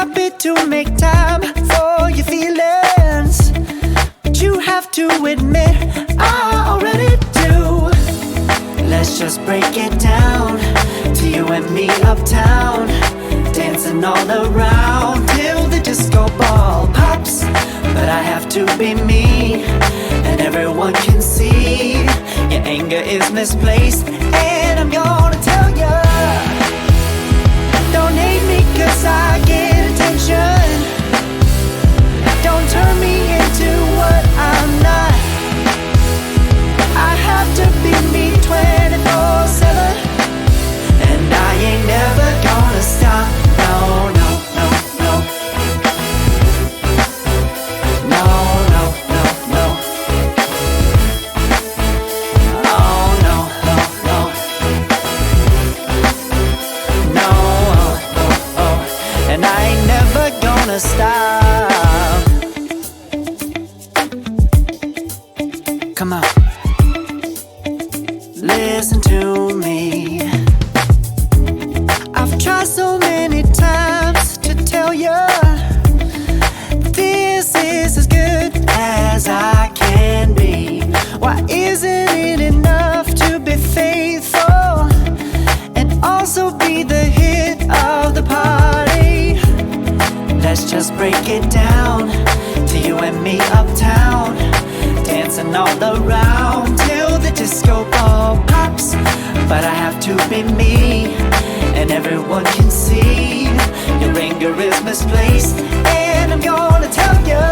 happy to make time for your feelings, but you have to admit I already do. Let's just break it down to you and me uptown, dancing all around till the disco ball pops. But I have to be me, and everyone can see your anger is misplaced. And I'm gonna tell ya, don't hate me 'cause I get attention. Don't turn me into what I'm not. I have to be me 24/7, and I ain't never gonna stop. No, no, no, no. No, no, no, no. Oh, no, no, no. No, oh, oh, oh. And I ain't never gonna stop. Come on, listen to me. I've tried so many times to tell you this is as good as I can be. Why isn't it enough to be faithful and also be the hit of the party? Let's just break it down to you and me uptown, dancing all around till the disco ball pops. But I have to be me, and everyone can see your anger is misplaced. And I'm gonna tell you,